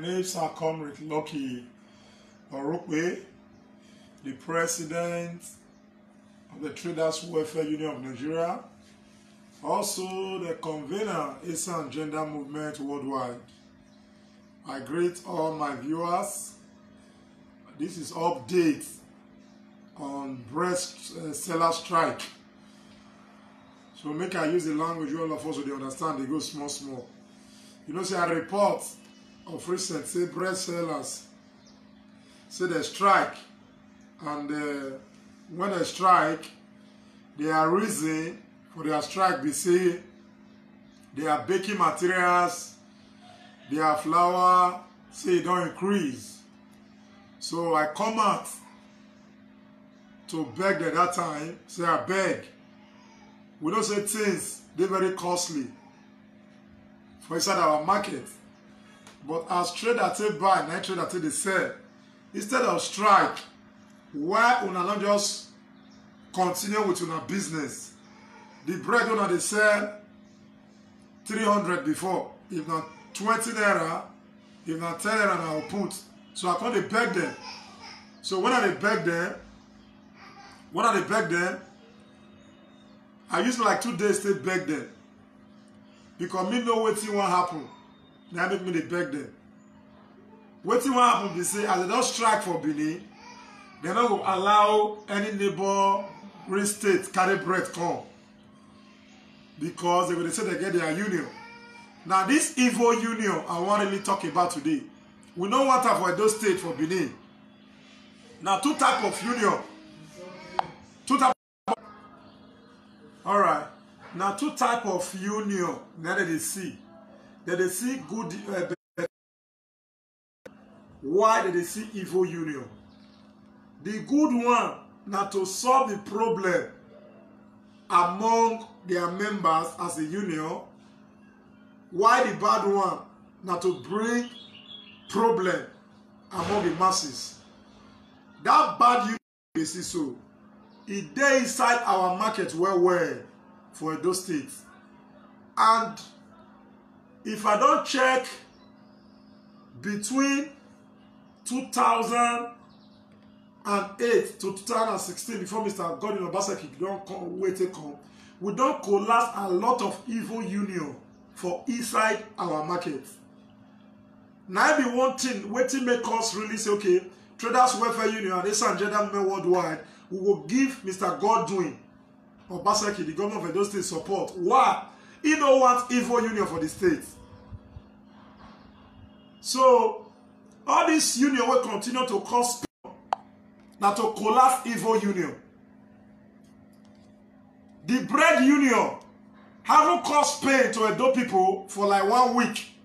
name is Comrade Lucky Orokwe, the President of the Traders Welfare Union of Nigeria, also the convener Asian Gender Movement Worldwide. I greet all my viewers. This is update on breast seller strike. So make I use the language all of us will understand. They go small. You know, say a report of recent say breast sellers say they strike, and when they strike, their reason for their strike be say their baking materials, their flour say it don't increase. So I come out to beg at that time, say I beg. We don't say things, they're very costly for inside our market. But as trader take buy, night trader take they sell. Instead of strike, why una not just continue with una business? The bread una they sell 300 before, if not 20 naira, if not 10 naira, I will put. So I can't beg them. So when I beg them, I used like 2 days to beg them. Because me know what will happen. Now make me they beg them. What will happen, they say, as they don't strike for Benin, they're not going to allow any neighboring state carry bread come. Because they will say they get their union. Now this evil union I want to really talk about today. We know what type for those states for Benin. Now two type of union. Alright. Now two type of union that they see. That they see good why did they see evil union? The good one now to solve the problem among their members as a union. Why the bad one now to bring problem among the masses? That bad union they see so. It dey inside our market well for those states. And if I don't check between 2008 to 2016, before Mr. Godwin Obaseki don't come, we don't collapse a lot of evil union for inside our market. Now be one thing, waiting make us really say, okay, Traders Welfare Union and Asian Gender Movement Worldwide, we will give Mr. Godwin Obaseki, the governor of Edo State, support. Why? He don't want evil union for the state. So, all this union will continue to cause now to collapse evil union. The bread union haven't caused pain to Edo people for like 1 week.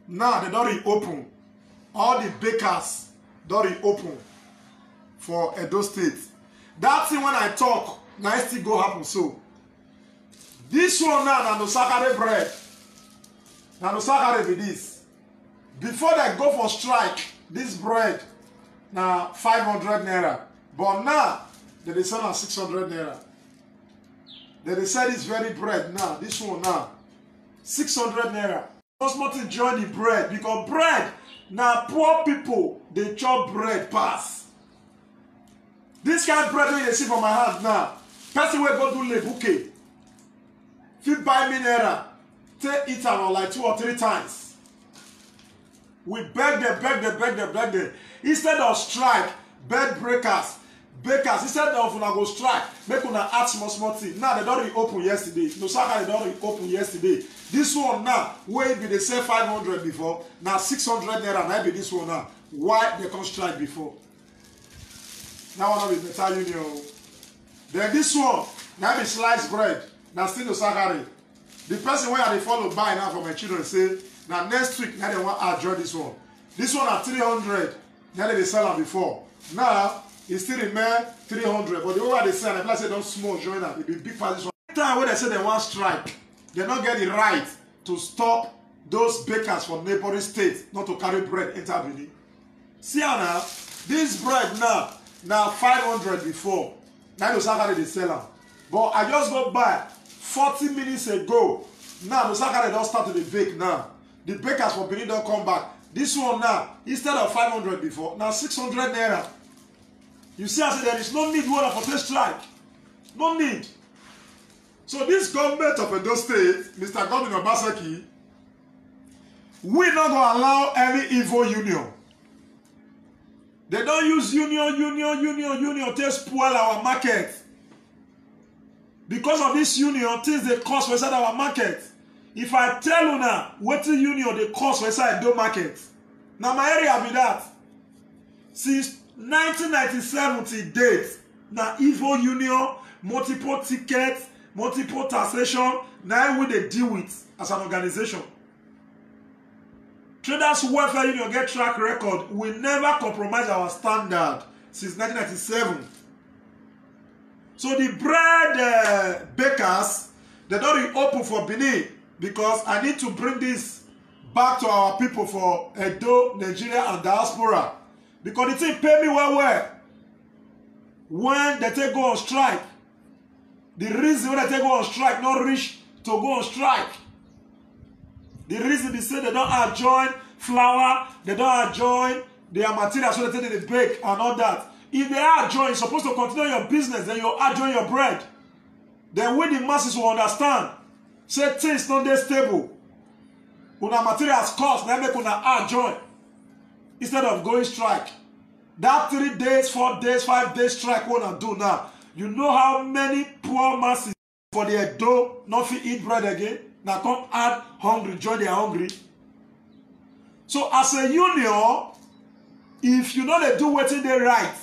Now they don't reopen. All the bakers don't reopen for Edo State. That thing when I talk, now it still go happen so. This one now, no sakare bread. Now no sakare be this. Before they go for strike, this bread now 500 naira. But now they sell at 600 naira. They sell this very bread now. This one now 600 naira. Must not enjoy the bread because bread now poor people they chop bread pass. This kind of bread wey you see for my hand now, person will go do le bouquet. If you buy me naira, take it out like 2 or 3 times. We beg them. Instead of strike, bed breakers, bakers, instead of una go strike, make una add small thing. Now they don't reopen yesterday. No saka they don't reopen yesterday. This one now, where be they say 500 before, now 600 naira, now be this one now. Why they can't strike before? Now one of the better union. Then this one, now be sliced bread. Now still no sakare. The person where they follow buy now for my children say, now next week, now they want to adjust this one. This one at 300. Now they sell it before. Now, it still remain 300. But the way they sell it, like say don't small join that. It be big part this one. Time when they say they want strike, they don't get the right to stop those bakers from neighboring states not to carry bread enter Benin. See how now, this bread now 500 before. Now the sakare they sell them. But I just go by 40 minutes ago. Now the sakare don't start to the bake now. The bakers from Benin don't come back. This one now, instead of 500 before, now 600 naira. You see, I said there is no need for the strike. No need. So this government of Edo State, Mr. Godwin Obaseki, we not going to allow any evil union. They don't use union to spoil our market. Because of this union, things they cost for inside our market. If I tell you now, what the union they cost for inside Edo market, now my area be that. Since 1997 till date, now evil union, multiple tickets, multiple taxation, now we they deal with as an organization. Traders Welfare Union get track record. We never compromise our standard since 1997. So the bread bakers, they don't reopen for Benin because I need to bring this back to our people for Edo, Nigeria, and diaspora. Because the thing pay me well. When they take go on strike, the reason when they take go on strike not reach to go on strike. The reason they say they don't adjoin flour, they don't adjoin their materials so they take the bake and all that. If they adjoin, you're supposed to continue your business, then you adjoin your bread. Then when the masses will understand, say things not that stable. Una materials cost, then make una adjoin. Instead of going strike. That 3 days, 4 days, 5 days strike what I do now. You know how many poor masses for their dough not fit eat bread again? Now come add hungry, join their hungry. So as a union, if you know they do what they right,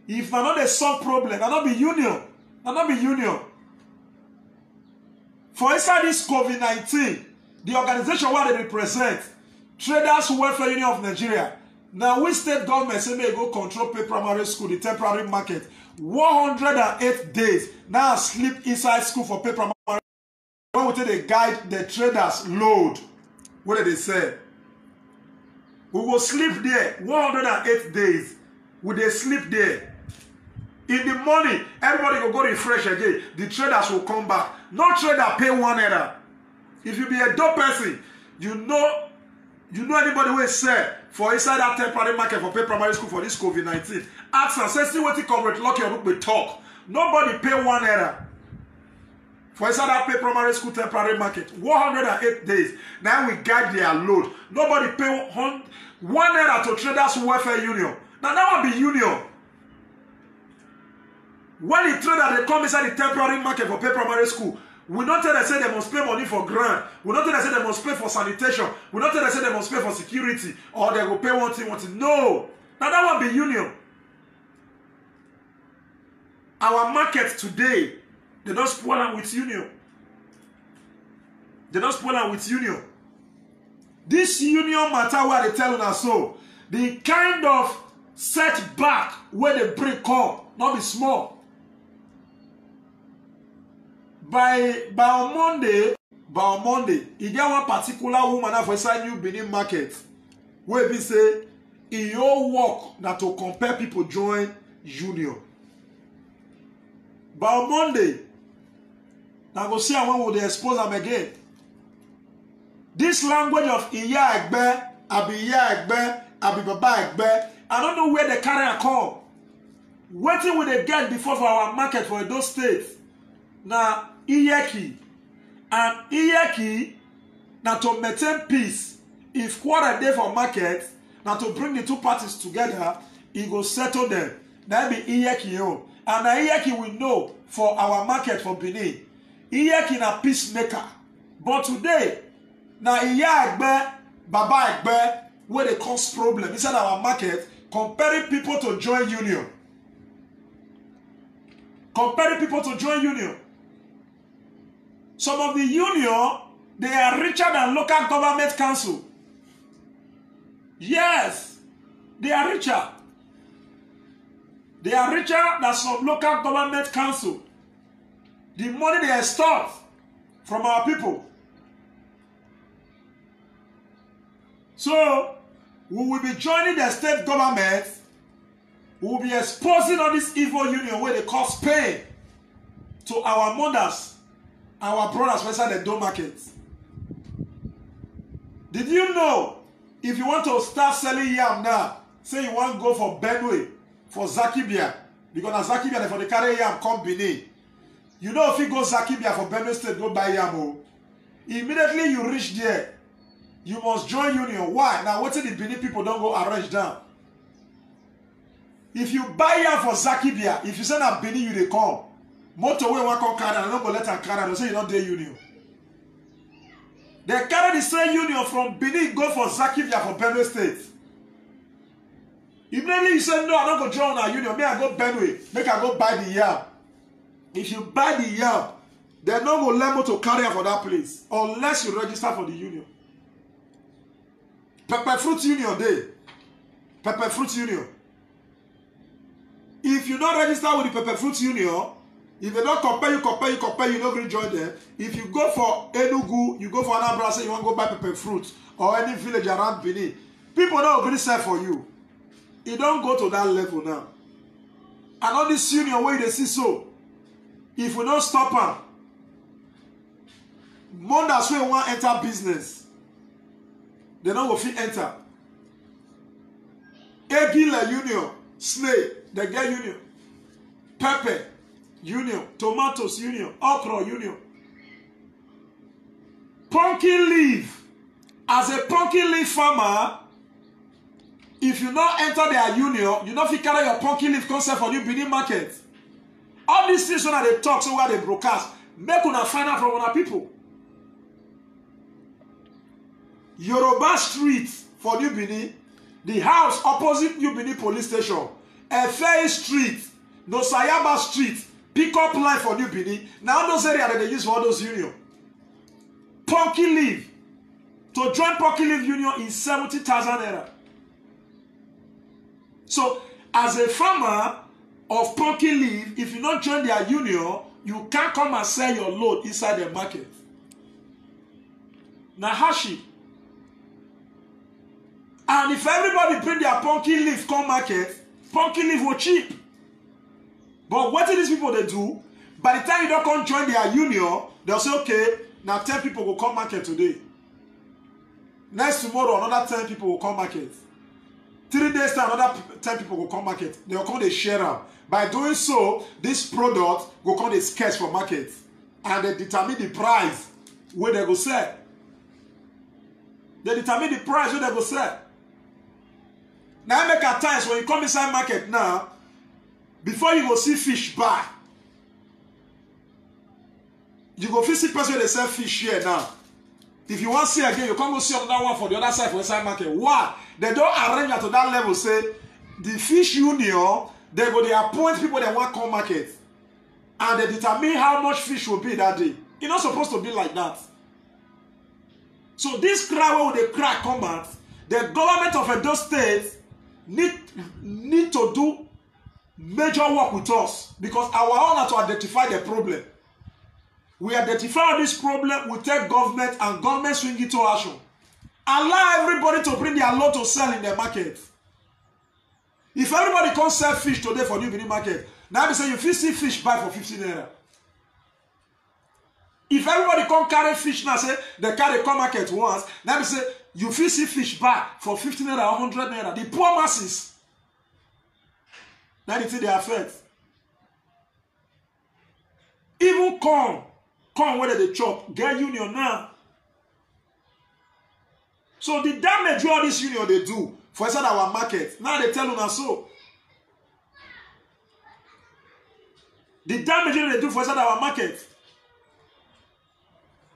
if they not they solve problem, they not be union. They not be union. For inside this COVID-19, the organization where they represent, Traders Welfare Union of Nigeria. Now we state government say may go control pay primary school, the temporary market. 108 days. Now sleep inside school for pay primary. When we take the guide the traders load, what did they say? We will sleep there 108 days. Will they sleep there? In the morning, everybody will go refresh again. The traders will come back. No trader pay 1 naira. If you be a dope person, you know anybody will say for inside that temporary market for pay primary school for this COVID-19. Ask and say, see what you come with lucky or we talk. Nobody pay 1 naira. For inside that pay primary school temporary market, 108 days. Now we guide their load. Nobody pay 1 naira to Traders Welfare Union. Now that will be union. When the trader they come inside the temporary market for pay primary school, we not tell them say they must pay money for grant. We not tell them say they must pay for sanitation. We not tell them say they must pay for security or they will pay one thing. No. Now that will be union. Our market today, they don't spoil them with union. They don't spoil them with union. This union matter where they tell us so. The kind of setback where they bring come, not be small. By Monday, he get one particular woman for inside New Benin market where we say in your work that to compare people join union. By Monday, now go see when will they expose them again. This language of Iya Egbe, Abi Iya Egbe, Abi Baba Egbe, I don't know where they carry a call. Waiting will they get before for our market for those states. Now Iyeki and Iyeki now to maintain peace. If quarter day for market, now to bring the two parties together, it go settle them. That be Iyeki own. And now Iyeki will know for our market for Benin. Iyeki na peacemaker. But today, now Iya Egbe, Baba Egbe, where they cause problem inside our market, comparing people to join union. Comparing people to join union. Some of the union, they are richer than local government council. Yes, they are richer. They are richer than some local government council. The money they extort from our people. So, we will be joining the state government. We will be exposing all this evil union where they cause pain to our mothers, our brothers inside the Edo market. Did you know If you want to start selling yam now, say you want to go for Benue, for Zakibia, because na Zakibia for the carry yam come Benin. You know if you go Zakibia for Benue State, go buy yam. Immediately you reach there, you must join union. Why? Now what the Benin people don't go arrange down. If you buy yam for Zakibia, if you send a Benin, you they come. Motorway one come carry, and don't go let them carry. They say you don't do union. They carry the same union from Benin, go for Zakibia for Benue State. Immediately you say, no, I don't go join our union. May I go Benue, make I go buy the yam. If you buy the yam, they're not going to let you to carry for that place unless you register for the union. Pepper fruit union day. Pepper fruit union. If you don't register with the pepper fruit union, if they don't compare, you don't really join them. If you go for Enugu, you go for Anambra, say you want to go buy pepper fruit or any village around Benin, people don't really sell for you. It don't go to that level now. And all this union where they see so, if we don't stop them, Mondas wey want enter business, they don't go fit enter. Egile union, snake, they get union. Pepper union, tomatoes union, okra union. Pumpkin leaf. As a pumpkin leaf farmer, if you not enter their union, you not fit carry your pumpkin leaf concept for new Benin market. All these things when they talk, so where they broadcast, make una find out from our people. Yoruba Street for New Benin, the house opposite New Benin police station, Efe Street, Nosayaba Street, pick-up line for New Benin. Now those areas that they use for all those union. Pumpkin leaf. To join pumpkin leaf union is 70,000 naira. So, as a farmer of pumpkin leaf, if you not join their union, you can't come and sell your load inside the market. Nahashi. And if everybody bring their pumpkin leaf come market, pumpkin leaf will cheap. But what do these people they do? By the time you don't come join their union, they'll say, okay, now 10 people will come market today. Next tomorrow, another 10 people will come market. 3 days time, another 10 people will come market. They will come they share them. By doing so, this product will come they scarce for market. And they determine the price where they go sell. They determine the price where they go sell. Now make at times when you come inside market now, before you go see fish buy, you go see person they sell fish here now. If you want to see again, you come go see another one for the other side for inside market. Why? They don't arrange at that level. Say the fish union, they go they appoint people that want to come market, and they determine how much fish will be that day. It's not supposed to be like that. So this cry where they cry come out, the government of Edo State need to do major work with us, because our own is to identify the problem. We identify this problem, we take government, and government swing it to action. Allow everybody to bring their lot to sell in the market. If everybody can sell fish today for New Benin market, now they say you see fish buy for 15 naira. If everybody can carry fish now, say they carry come market once, now they say you see fish buy for 15 naira or 100 naira. The poor masses. Now they say they affect. Even corn where they chop, get union now. So the damage all this union they do for inside our market, now they tell you now so. The damage they do for inside our market,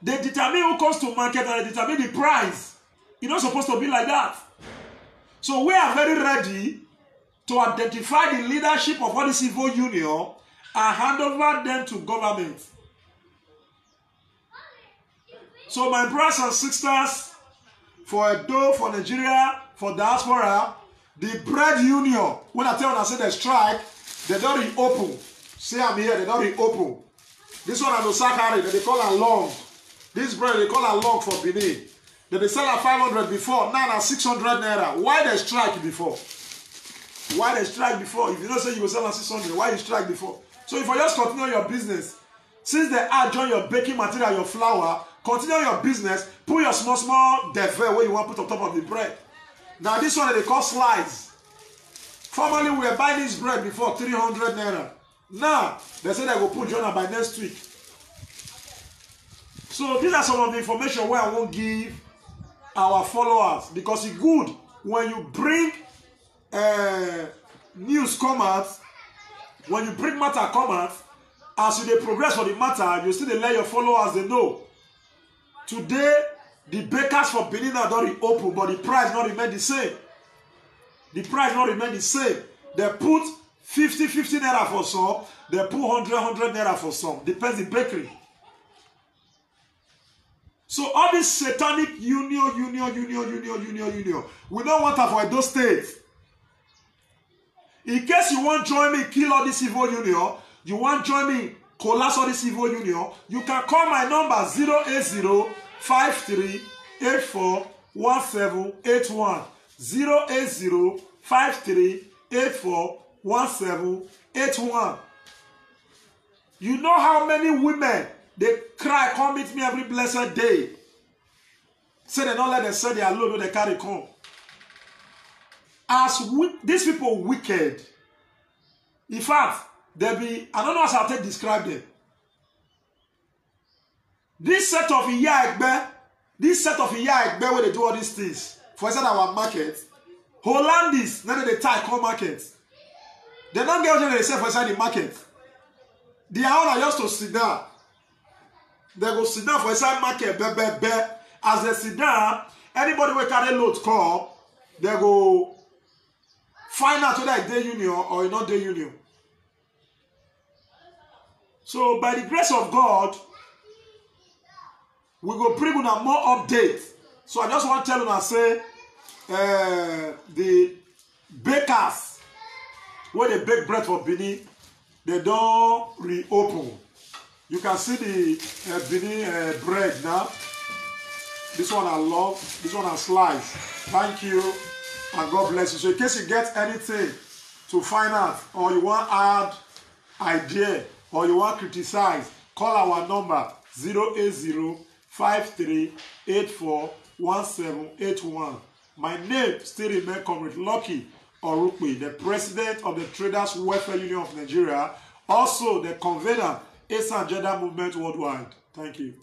they determine who comes to market and they determine the price. It's not supposed to be like that. So we are very ready to identify the leadership of all this evil union and hand over them to government. So my brothers and sisters, for Edo, for Nigeria, for diaspora, the bread union, when I tell you I say they strike, they don't reopen. Say I'm here, they don't reopen. This one I know Sakari, they call it long. This bread they call it long for Benin. They sell at 500 before, now at 600 naira. Why they strike before? Why they strike before? If you don't say you will sell at 600, why you strike before? So if you just continue your business, since they add join your baking material, your flour, continue your business, put your small defer where you want to put on top of the bread. Now this one they call slice. Formerly we were buying this bread before 300 naira. Now they say they go put Jonah by next week. So these are some of the information where I won't give our followers, because it's good when you bring news come out, when you bring matter come out, as you dey progress for the matter, you still dey let your followers they know. Today, the bakers for Benin don't reopen, but the price not remain the same. The price not remain the same. They put 50 naira for some, they put 100 naira for some. Depends the bakery. So all this satanic union, we don't want to avoid those states. In case you want to join me, kill all this evil union, you want to join me, collapse all this evil union, you can call my number 080-5384-1781. 080-5384-1781. You know how many women they cry, come meet me every blessed day. Say they don't let them sell their load when they carry come. As these people wicked. In fact, they be, I don't know how to describe them. This set of Iya Egbe where they do all these things for inside our market, Hollandis, now they tie call market. They don't get what they sell for inside the market. They are all just to sit down. They go sit down for inside market, as they sit down, anybody will carry load come, they go find out whether it's day union or not day union. So by the grace of God, we go bring una more updates. So I just want to tell you and say, the bakers, where they bake bread for Benin, they don't reopen. You can see the Benin bread now. This one I love. This one I slice. Thank you and God bless you. So in case you get anything to find out, or you want to add idea, or you want to criticize, call our number 080-5384-1781. My name still remains Comrade Lucky Orukpe, the President of the Traders Welfare Union of Nigeria, also the convener, Esa Agenda Movement Worldwide. Thank you.